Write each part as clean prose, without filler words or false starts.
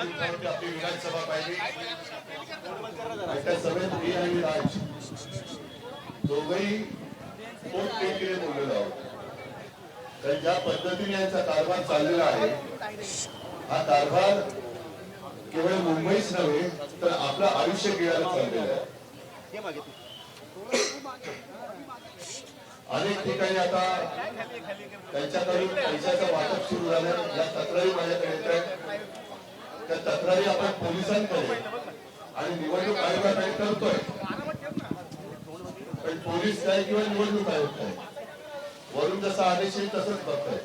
दिवसामध्ये आपली विधानसभा पाहिली. त्या सभेत मी आणि राज दोघंही खूप टेकडे बोललेलो आहोत. तर ज्या पद्धतीने यांचा कारभार चाललेला आहे, हा कारभार केवळ मुंबईच नव्हे तर आपलं आयुष्य गेल्याला चाललेलं आहे. अनेक ठिकाणी आता त्यांच्याकडून पैशाचं वाटप सुरू झालं. या तक्रारी माझ्याकडे येत आहेत. त्या तक्रारी आपण पोलिसांकडे आणि निवडणूक आयोगाकडे करतोय. पण पोलीस काय किंवा निवडणूक आयोग काय वरून जसा आदेश येईल तसंच बघताय.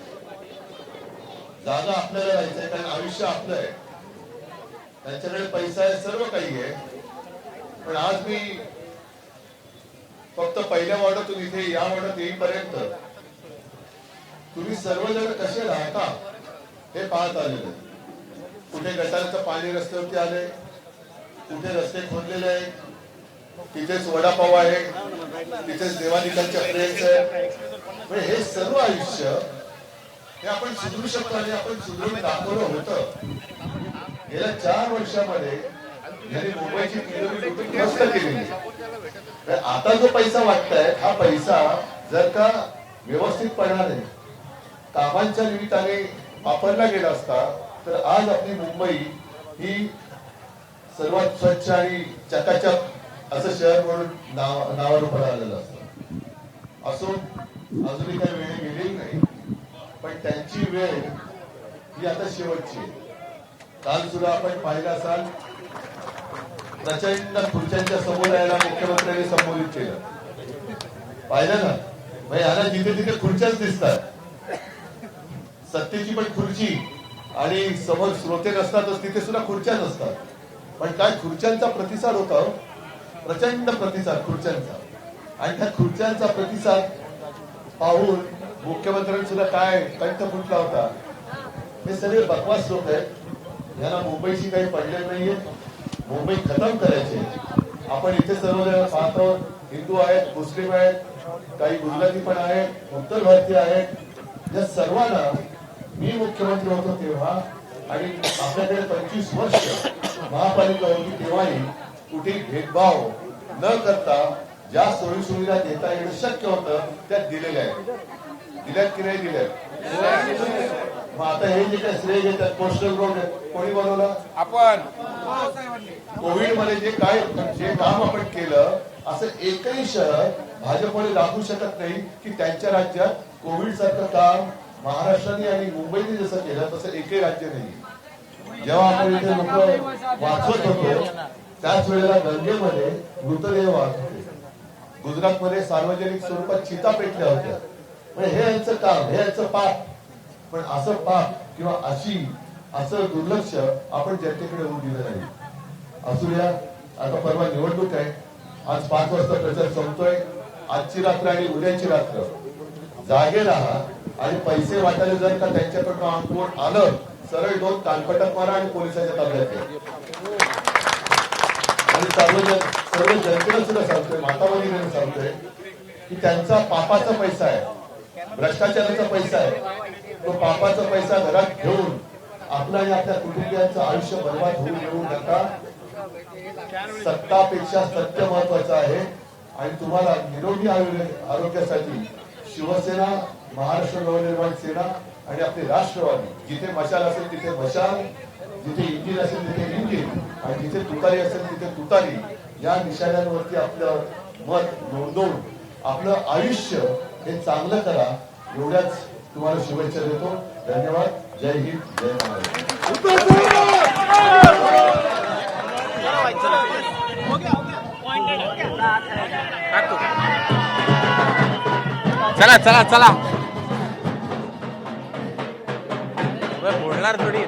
जागा आपल्याला राहायचंय कारण आयुष्य आपलं आहे. त्यांच्याकडे पैसा आहे, सर्व काही आहे. पण आज मी फक्त पहिल्या वॉर्डातून इथे या वॉर्डात येईपर्यंत तुम्ही सर्वजण कसे राहता हे पाहत आलेले. कुठे गटाराचं पाणी रस्त्यावरती आले, कुठे रस्ते खोदलेले आहेत, तिथेच वडापाव आहे, तिथेच देवादिकांच्या फ्रेंड्स आहे. म्हणजे हे सर्व आयुष्य हे आपण सुधरू शकतो आणि आपण सुधरून दाखवलं होतं. गेल्या 4 वर्षामध्ये यांनी मुंबईची किलोमीटर मस्त केलेली. आता जो पैसा वाटताय हा पैसा जर का व्यवस्थितपणाने कामांच्या निमित्ताने वापरला गेला असता तर आज आपली मुंबई ही सर्वात स्वच्छ आणि चकाचक असं शहर म्हणून नावारूपाला आलेलं असतं. असो अजूनही काही वेळ गेलेली नाही, पण त्यांची वेळ ही आता शेवटची आहे. काल सुद्धा आपण पाहिलं असाल प्रचंड खुर्च्यांच्या समोर यायला मुख्यमंत्र्यांनी संबोधित केलं. पाहिलं ना, म्हणजे याला जिथे तिथे खुर्च्याच दिसतात. सत्तेची पण खुर्ची आणि समोर श्रोते नसतातच, तिथे सुद्धा खुर्च्या नसतात. पण काय खुर्च्यांचा प्रतिसाद होता, प्रचंड प्रतिसाद खुर्च्यांचा. आणि त्या खुर्च्यांचा प्रतिसाद पाहून मुख्यमंत्र्यांनी सुद्धा काय कंठ फुटला होता. हे सगळे बकवास लोक आहेत. यांना मुंबईशी काही पडलेलं नाहीये. मुंबई खतम करायची. आपण इथे सर्वजण पाहतो, हिंदू आहेत, मुस्लिम आहेत, काही गुजराती पण आहेत, उत्तर भारतीय आहेत. या सर्वांना मी मुख्यमंत्री होतो तेव्हा आणि आपल्याकडे 25 वर्ष महापालिका होती तेव्हाही कुठेही भेदभाव न करता ज्या सोयी सुविधा देता येणं शक्य होतं त्या दिलेल्या आहेत. दिल्यात की नाही दिल्यात? मग आता हे जे काय श्रेय घेतात पोस्टल रोड कोणी बनवलं? आपण. कोविड मध्ये जे काम आपण केलं असं एकही शहर भाजपने दाखवू शकत नाही की त्यांच्या राज्यात कोविड सारखं काम महाराष्ट्राने आणि मुंबईने जसं केलं तसं एकही राज्य नाही. जेव्हा आपण इथे लोक वाचवत होतो त्याच वेळेला गंगेमध्ये मृतदेह वाहत होते. गुजरातमध्ये सार्वजनिक स्वरूपात चिता पेटल्या होत्या. म्हणजे हे यांचं काम, हे यांचं पाप. पण असं पाप किंवा असं दुर्लक्ष आपण जनतेकडे होऊ दिलं नाही. असुया आता परवा निवडणूक आहे. आज 5 वाजता प्रचार संपतोय. आजची रात्र आणि उद्याची रात्र जागे राहा आणि पैसे वाटायला जर का त्यांच्याकडून अंगवट आलं सरळ 2 कानपटक मारा आणि पोलिसांच्या ताब्यात आहे. आणि सर्व जनतेला सुद्धा सांगतोय, माताभगिनींना सांगतोय की त्यांचा पापाचा पैसा आहे, भ्रष्टाचाराचा पैसा आहे. तो पापाचा पैसा घरात घेऊन आपलं आणि आपल्या कुटुंबियांचं आयुष्य बर्बाद होऊ देऊ नका. सत्तापेक्षा सत्य महत्वाचं आहे. आणि तुम्हाला निरोगी आरोग्यासाठी शिवसेना, महाराष्ट्र नवनिर्माण सेना आणि आपले राष्ट्रवादी जिथे मशाल असेल तिथे मशाल, जिथे इंजिन असेल तिथे इंजिन आणि जिथे तुतारी असेल तिथे तुतारी या निशाण्यांवरती आपलं मत नोंदवून आपलं आयुष्य हे चांगलं करा. एवढ्याच तुम्हाला शुभेच्छा देतो. धन्यवाद. जय हिंद, जय महाराष्ट्र. चला चला चला बोलणार थोडी.